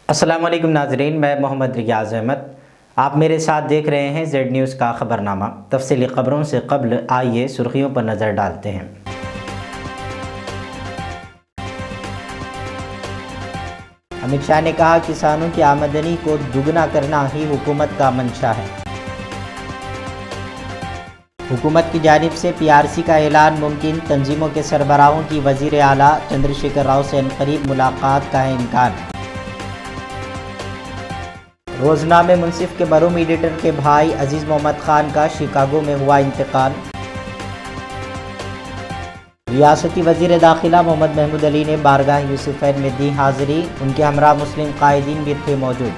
अस्सलाम वालेकुम नाज़रीन, मैं मोहम्मद रियाज़ अहमद। आप मेरे साथ देख रहे हैं जेड न्यूज़ का ख़बरनामा। तफसीली ख़बरों से कब्ल आइए सुर्खियों पर नज़र डालते हैं। अमित शाह ने कहा, किसानों की आमदनी को दुगना करना ही हुकूमत का मंशा है। हुकूमत की जानिब से पीआरसी का ऐलान मुमकिन, तंजीमों के सरबराहों की वज़ीर आला चंद्रशेखर राव से अनक़रीब मुलाकात का है इम्कान। रोज़नामे मुंसिफ के मरहूम एडिटर के भाई अजीज़ मोहम्मद ख़ान का शिकागो में हुआ इंतकाल। रियासती वज़ीर दाखिला मोहम्मद महमूद अली ने बारगाह यूसुफ़ैन में दी हाज़िरी, उनके हमरा मुस्लिम कायदीन भी थे मौजूद।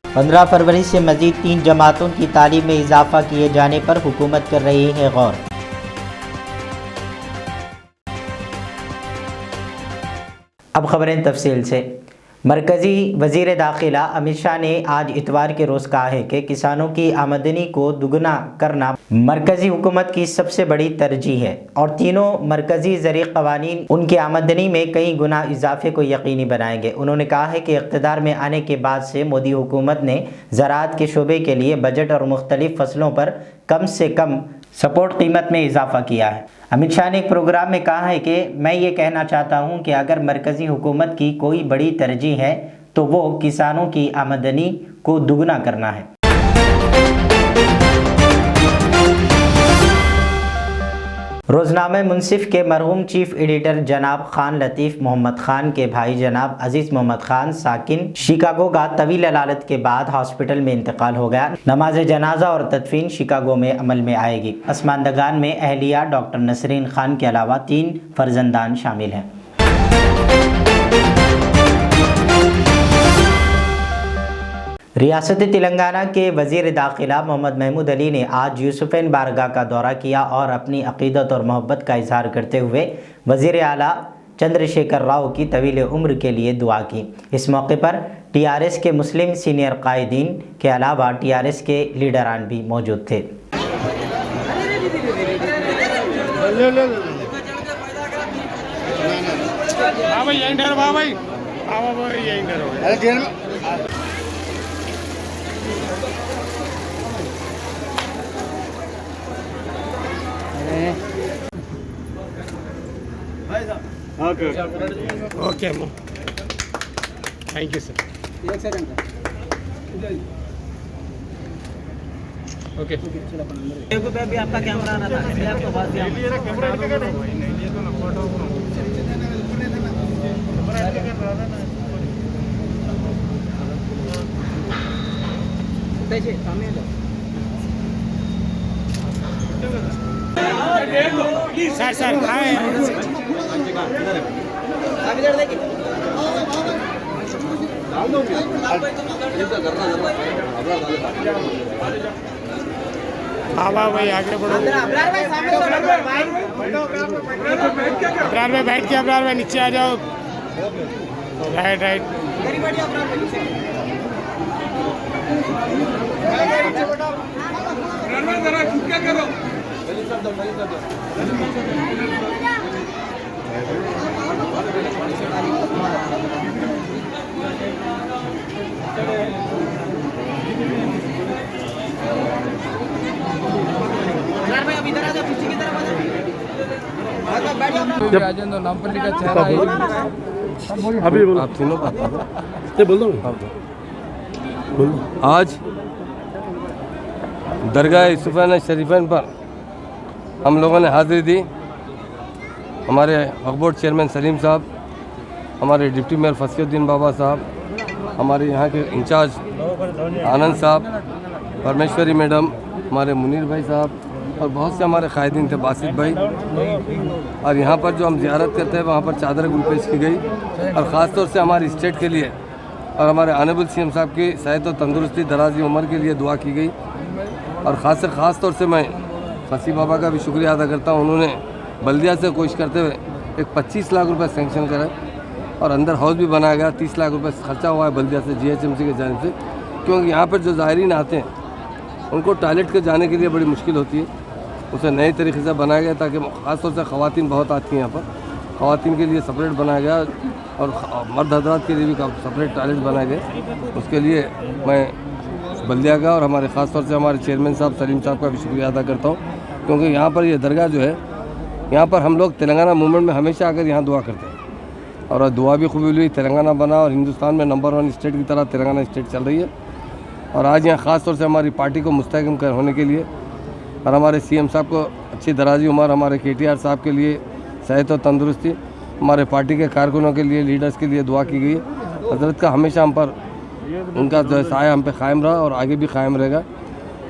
15 फरवरी से मज़ीद 3 जमातों की तालीम में इजाफ़ा किए जाने पर हुकूमत कर रही है गौर। अब ख़बरें तफसील से। मरकज़ी वज़ीर दाखिला अमित शाह ने आज इतवार के रोज़ कहा है कि किसानों की आमदनी को दुगना करना मरकज़ी हुकूमत की सबसे बड़ी तरजीह है और तीनों मरकज़ी ज़रिए क़वानीन उनकी आमदनी में कई गुना इजाफे को यकीनी बनाएंगे। उन्होंने कहा है कि इक़्तिदार में आने के बाद से मोदी हुकूमत ने ज़राअत के शोबे के लिए बजट और मुख्तलिफ़ फसलों पर कम से कम सपोर्ट कीमत में इजाफा किया है। अमित शाह ने एक प्रोग्राम में कहा है कि मैं ये कहना चाहता हूँ कि अगर मरकज़ी हुकूमत की कोई बड़ी तरजीह है तो वो किसानों की आमदनी को दुगना करना है। रोज़नामे मुंसिफ के मरहूम चीफ एडिटर जनाब खान लतीफ़ मोहम्मद ख़ान के भाई जनाब अजीज़ मोहम्मद ख़ान साकिन शिकागो का तवील अलालत के बाद हॉस्पिटल में इंतकाल हो गया। नमाज जनाजा और तदफीन शिकागो में अमल में आएगी। पसमानदगान में अहलिया डॉक्टर नसरीन खान के अलावा 3 फर्जंदान शामिल हैं। रियासत तेलंगाना के वज़ीर दाखिला मोहम्मद महमूद अली ने आज यूसुफ़ैन बारगाह का दौरा किया और अपनी अक़ीदत और मोहब्बत का इजहार करते हुए वज़ीर आला चंद्रशेखर राव की तवील उम्र के लिए दुआ की। इस मौके पर टीआरएस के मुस्लिम सीनियर कायदीन के अलावा टीआरएस के लीडरान भी मौजूद थे। Okay thank you sir. Okay भी आपका कैमरा आना था, इसलिए आपको बात दिया। सर सर बाबा भाई आगे बढ़ो। अब्रार भाई बैठ के, अब्रार भाई नीचे आ जाओ। राइट राइट राजेंद्र नामपल्ली का चेहरा अभी बोलो। आप सुनो बोल दो। आज दरगाह यूसुफ़ैन शरीफैन पर हम लोगों ने हाज़िरी दी। हमारे वक्फ बोर्ड चेयरमैन सलीम साहब, हमारे डिप्टी मेयर फसीउद्दीन बाबा साहब, हमारे यहाँ के इंचार्ज आनंद साहब, परमेश्वरी मैडम, हमारे मुनीर भाई साहब और बहुत से हमारे कायदीन थे, बासित भाई। और यहाँ पर जो हम ज़ियारत करते हैं वहाँ पर चादर गुल पेश की गई और ख़ास तौर से हमारी स्टेट के लिए और हमारे ऑनरेबल सीएम साहब की सेहत और तंदुरुस्ती दराज़ी उम्र के लिए दुआ की गई। और ख़ास तौर से मैं फसी बाबा का भी शुक्रिया अदा करता हूँ। उन्होंने बल्दिया से कोशिश करते हुए एक 25 लाख रुपए सेंक्शन कराए और अंदर हाउस भी बनाया गया। 30 लाख रुपए खर्चा हुआ है बल्दिया से, जीएचएमसी के जानिब से, क्योंकि यहाँ पर जो ज़ायरीन आते हैं उनको टॉयलेट के जाने के लिए बड़ी मुश्किल होती है। उसे नए तरीके से बनाया गया ताकि ख़ास तौर से ख़वातीन बहुत आती हैं यहाँ पर, ख़वातीन के लिए सेपरेट बनाया गया और मर्द हजरात के लिए भी सेपरेट टॉयलेट बनाए गए। उसके लिए मैं बल्दिया का और हमारे ख़ास तौर से हमारे चेयरमैन साहब सलीम साहब का भी शुक्रिया अदा करता हूँ, क्योंकि यहाँ पर ये दरगाह जो है, यहाँ पर हम लोग तेलंगाना मूवमेंट में हमेशा आकर यहाँ दुआ करते हैं और दुआ भी कबूल हुई, तेलंगाना बना और हिंदुस्तान में नंबर 1 स्टेट की तरह तेलंगाना स्टेट चल रही है। और आज यहाँ ख़ास तौर से हमारी पार्टी को मुस्तहकम होने के लिए और हमारे CM साहब को अच्छी दराजी उम्र, हमारे KTR साहब के लिए सेहत और तंदुरुस्ती, हमारे पार्टी के कारकुनों के लिए, लीडर्स के लिए दुआ की गई। हजरत का हमेशा हम पर उनका जो साया हम पे कायम रहा और आगे भी कायम रहेगा।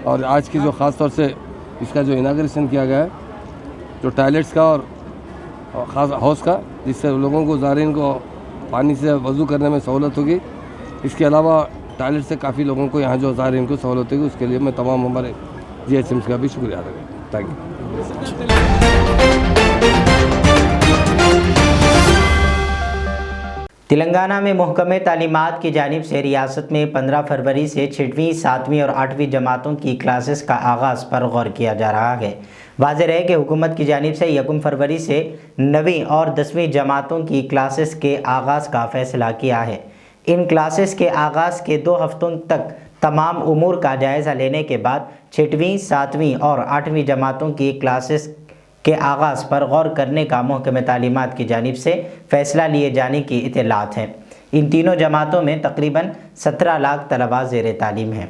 और आज की जो ख़ास तौर से इसका जो इनाग्रेशन किया गया है, जो टॉयलेट्स का और ख़ास हाउस का, जिससे लोगों को ज़ायरीन को पानी से वज़ू करने में सहूलत होगी। इसके अलावा टॉयलेट से काफ़ी लोगों को यहाँ जो ज़ायरीन को सहूलत होगी, उसके लिए मैं तमाम हमारे GHMs का भी शुक्रिया अदा करता हूँ। Thank you. तेलंगाना में महकमे तालीमात की जानिब से रियासत में 15 फरवरी से 6वीं, 7वीं और 8वीं जमातों की क्लासेस का आगाज़ पर गौर किया जा रहा है। वाज़ेह है कि हुकूमत की जानिब से 1 फरवरी से 9वीं और 10वीं जमातों की क्लासेस के आगाज़ का फ़ैसला किया है। इन क्लासेस के आगाज़ के 2 हफ्तों तक तमाम उमूर का जायज़ा लेने के बाद 6वीं, 7वीं और 8वीं जमातों की क्लासेस के आगाज़ पर गौर करने का महकमे तालीमात की जानिब से फ़ैसला लिए जाने की इत्तलात हैं। इन तीनों जमातों में तकरीबन 17 लाख तलबा ज़ेर तालीम हैं।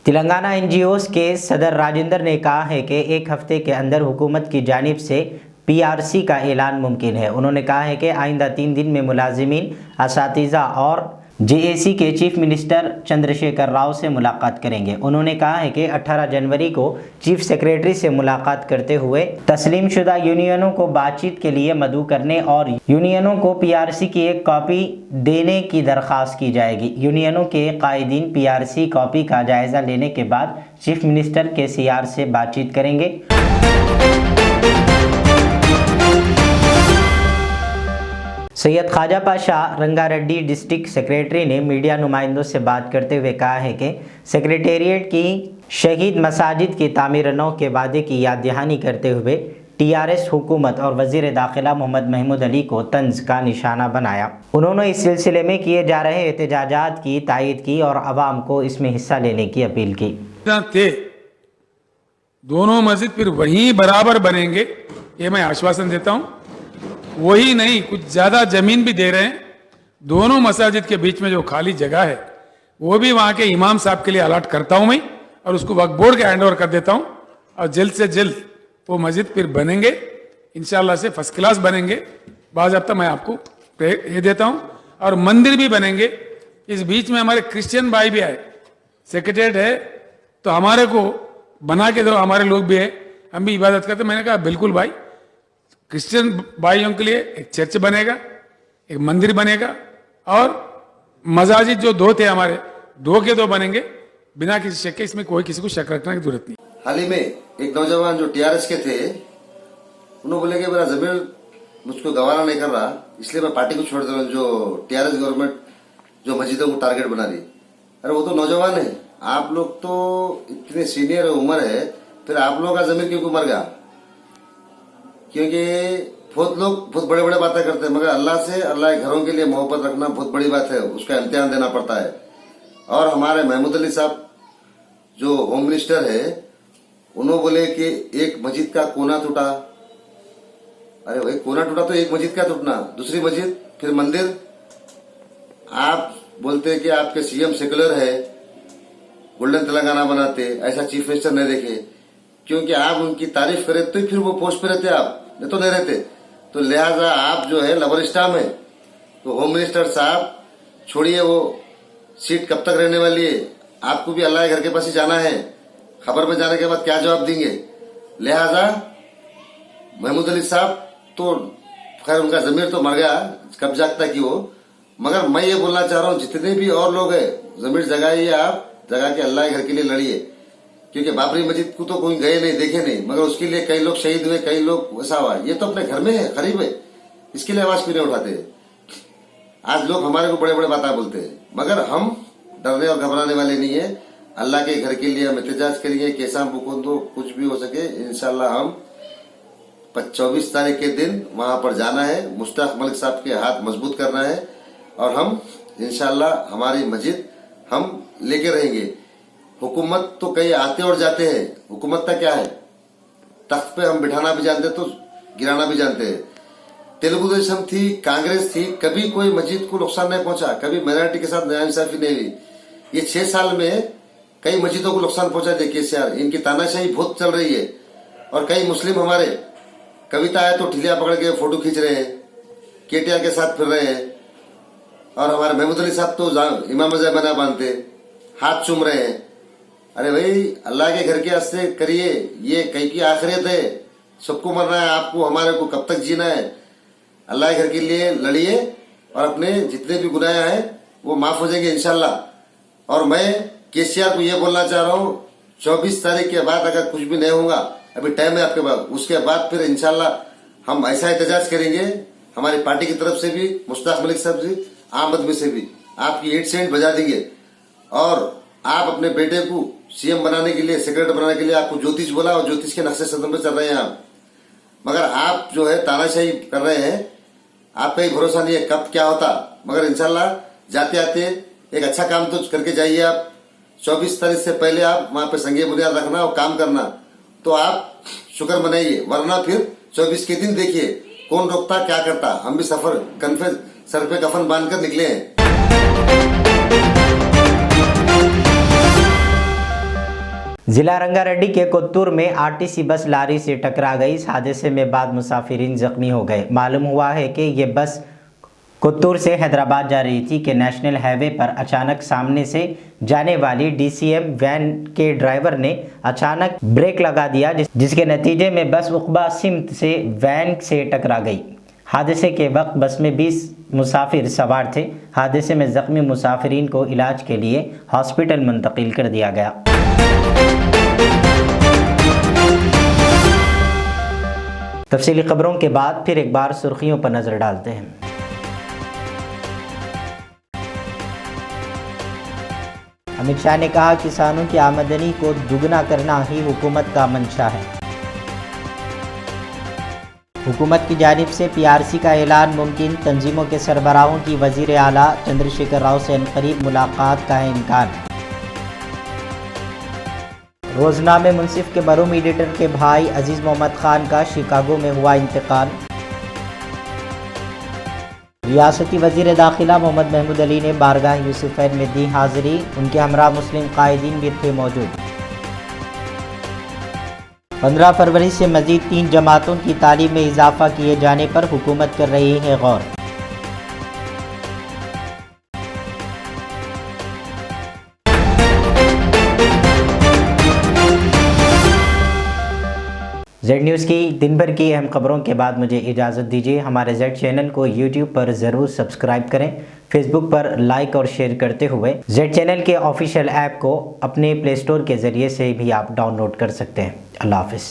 तेलंगाना NGOs के सदर राजेंद्र ने कहा है कि 1 हफ्ते के अंदर हुकूमत की जानिब से PRC का ऐलान मुमकिन है। उन्होंने कहा है कि आइंदा 3 दिन में मुलाजिमीन, असातिज़ा और JAC के चीफ मिनिस्टर चंद्रशेखर राव से मुलाकात करेंगे। उन्होंने कहा है कि 18 जनवरी को चीफ सेक्रेटरी से मुलाकात करते हुए तस्लीम शुदा यूनियनों को बातचीत के लिए मदऊ करने और यूनियनों को PRC की एक कॉपी देने की दरख्वास्त की जाएगी। यूनियनों के कायदीन PRC कॉपी का जायज़ा लेने के बाद चीफ मिनिस्टर के CR से बातचीत करेंगे। सैयद ख्वाजा पाशा रंगारेड्डी डिस्ट्रिक्ट सेक्रेटरी ने मीडिया नुमाइंदों से बात करते हुए कहा है कि सेक्रेटेरिएट की शहीद मसाजिद की तामीर नौ के वादे की याद दहानी करते हुए TRS हुकूमत और वज़ीर दाखिला मोहम्मद महमूद अली को तंज का निशाना बनाया। उन्होंने इस सिलसिले में किए जा रहे एहतजाजात की तायद की और अवाम को इसमें हिस्सा लेने की अपील की। दोनों मस्जिद फिर वहीं बराबर बनेंगे, ये मैं आश्वासन देता हूं। वही नहीं, कुछ ज्यादा जमीन भी दे रहे हैं। दोनों मसाजिद के बीच में जो खाली जगह है वो भी वहां के इमाम साहब के लिए अलॉट करता हूं मैं, और उसको वक्फ बोर्ड के हैंड ओवर कर देता हूं। और जल्द से जल्द वो मस्जिद फिर बनेंगे, इंशाल्लाह से फर्स्ट क्लास बनेंगे। बाज़ाब्ता मैं आपको ये देता हूं। और मंदिर भी बनेंगे। इस बीच में हमारे क्रिश्चियन भाई भी आए, सेक्रेटरीट है तो हमारे को बना के दो, हमारे लोग भी है, हम भी इबादत करते। मैंने कहा बिल्कुल भाई, क्रिश्चियन भाइयों के लिए एक चर्च बनेगा, एक मंदिर बनेगा, और मसाजिद जो 2 थे हमारे, 2 के 2 बनेंगे, बिना किसी शक के। इसमें कोई किसी को शक रखने की जरूरत नहीं। हाल ही में एक नौजवान जो TRS के थे, उन्होंने बोले कि मेरा जमीन मुझको गवारा नहीं कर रहा, इसलिए मैं पार्टी को छोड़ दे रहा हूँ। जो TRS गवर्नमेंट जो मस्जिदों को टारगेट बना रही, अरे वो तो नौजवान है, आप लोग तो इतने सीनियर उम्र है, फिर आप लोगों का जमीन क्यों मर गया? क्योंकि बहुत लोग बहुत बड़े बड़े बातें करते हैं, मगर अल्लाह से, अल्लाह के घरों के लिए मोहब्बत रखना बहुत बड़ी बात है, उसका इम्तिहान देना पड़ता है। और हमारे महमूद अली साहब जो होम मिनिस्टर है, उन्होंने बोले कि एक मस्जिद का कोना टूटा। अरे भाई, कोना टूटा तो एक मस्जिद का टूटना, दूसरी मस्जिद, फिर मंदिर। आप बोलते हैं कि आपके CM सेकुलर है, गोल्डन तेलंगाना बनाते, ऐसा चीफ मिनिस्टर नहीं देखे। क्योंकि आप उनकी तारीफ करें तो फिर वो पोस्ट पे रहते, आप नहीं तो नहीं रहते। तो लिहाजा आप जो है लबर स्टाम है, तो होम मिनिस्टर साहब छोड़िए, वो सीट कब तक रहने वाली है? आपको भी अल्लाह के घर के पास ही जाना है, खबर में जाने के बाद क्या जवाब देंगे? लिहाजा महमूद अली साहब तो खैर उनका जमीर तो मर गया, कब जागता कि वो। मगर मैं ये बोलना चाह रहा हूँ, जितने भी और लोग हैं, जमीर जगाइए, आप जगा के अल्लाह के घर के लिए लड़िए। क्योंकि बाबरी मस्जिद को तो कोई गए नहीं, देखे नहीं, मगर उसके लिए कई लोग शहीद हुए, कई लोग वैसा हुआ। ये तो अपने घर में है, करीब है, इसके लिए आवाज क्यों नहीं उठाते? आज लोग हमारे को बड़े बड़े बातें बोलते हैं, मगर हम डरने और घबराने वाले नहीं है। अल्लाह के घर के लिए हम एहतजाज करेंगे, कैसा बुकुंदो कुछ भी हो सके। इंशाल्लाह हम 24 तारीख के दिन वहां पर जाना है, मुश्ताक मलिक साहब के हाथ मजबूत करना है और हम इंशाल्लाह हमारी मस्जिद हम लेके रहेंगे। हुकूमत तो कई आते और जाते हैं, हुकूमत का क्या है, तख्त पे हम बिठाना भी जानते तो गिराना भी जानते हैं। तेलुगु देशम थी, कांग्रेस थी, कभी कोई मस्जिद को नुकसान नहीं पहुंचा, कभी माइनॉरिटी के साथ नाइंसाफी नहीं हुई। ये 6 साल में कई मस्जिदों को नुकसान पहुंचा दे केसीआर, इनकी तानाशाही बहुत चल रही है। और कई मुस्लिम हमारे कविता है तो ठिलिया पकड़ के फोटो खींच रहे हैं, केटीआर के साथ फिर रहे हैं, और हमारे महमूद अली साहब तो इमाम ज़माना बांधते हाथ चूम रहे हैं। अरे भाई अल्लाह के घर के वास्ते करिए, ये कई की आखिरत है, सबको मरना है, आपको हमारे को कब तक जीना है। अल्लाह के घर के लिए लड़िए और अपने जितने भी गुनाह हैं वो माफ हो जाएंगे इंशाल्लाह। और मैं केसीआर को ये बोलना चाह रहा हूँ, 24 तारीख के बाद अगर कुछ भी नहीं होगा, अभी टाइम है आपके पास, उसके बाद फिर इंशाल्लाह हम ऐसा एहतजाज करेंगे हमारी पार्टी की तरफ से भी, मुश्ताक मलिक साहब से, आम आदमी से भी आपकी हिट सेंट बजा देंगे। और आप अपने बेटे को सीएम बनाने के लिए, सेक्रेटरी बनाने के लिए आपको ज्योतिष बोला और ज्योतिष के नक्शे सदन में चल रहे हैं आप, मगर आप जो है तानाशाही कर रहे हैं, आपका ही भरोसा नहीं है कब क्या होता। मगर इंशाल्लाह जाते आते एक अच्छा काम तो करके जाइए आप। 24 तारीख से पहले आप वहां पे संगे बुनियाद रखना और काम करना, तो आप शुक्र मनाइए, वरना फिर 24 के दिन देखिए कौन रोकता क्या करता। हम भी सफर कन्फे सर पे कफन बांधकर निकले हैं। जिला रंगारेड्डी के कोत्तूर में आरटीसी बस लारी से टकरा गई। इस हादसे में बाद मुसाफिरीन जख्मी हो गए। मालूम हुआ है कि ये बस कोत्तूर से हैदराबाद जा रही थी कि नेशनल हाईवे पर अचानक सामने से जाने वाली डीसीएम वैन के ड्राइवर ने अचानक ब्रेक लगा दिया, जिसके नतीजे में बस उकबा सिमत से वैन से टकरा गई। हादसे के वक्त बस में 20 मुसाफिर सवार थे। हादसे में जख्मी मुसाफिरीन को इलाज के लिए हॉस्पिटल मुंतकिल कर दिया गया। तफसीली खबरों के बाद फिर एक बार सुर्खियों पर नजर डालते हैं। अमित शाह ने कहा, किसानों की आमदनी को दुगना करना ही हुकूमत का मंशा है। हुकूमत की जानिब से पीआरसी का ऐलान मुमकिन, तंजीमों के सरबराहों की वजीर आला चंद्रशेखर राव से अनकरीब मुलाकात का है इम्कान। रोजनामे मुंसिफ के मरहूम एडिटर के भाई अजीज़ मोहम्मद खान का शिकागो में हुआ इंतकाल। रियासती वजीर दाखिला मोहम्मद महमूद अली ने बारगाह यूसुफैन में दी हाजिरी। उनके हमरा मुस्लिम कायदीन भी थे मौजूद। 15 फरवरी से मजीद 3 जमातों की तालीम में इजाफा किए जाने पर हुकूमत कर रही है गौर। जेड न्यूज़ की दिन भर की अहम खबरों के बाद मुझे इजाज़त दीजिए। हमारे जेड चैनल को यूट्यूब पर ज़रूर सब्सक्राइब करें, फेसबुक पर लाइक और शेयर करते हुए जेड चैनल के ऑफिशियल ऐप को अपने प्ले स्टोर के ज़रिए से भी आप डाउनलोड कर सकते हैं। अल्लाह हाफ़िज़।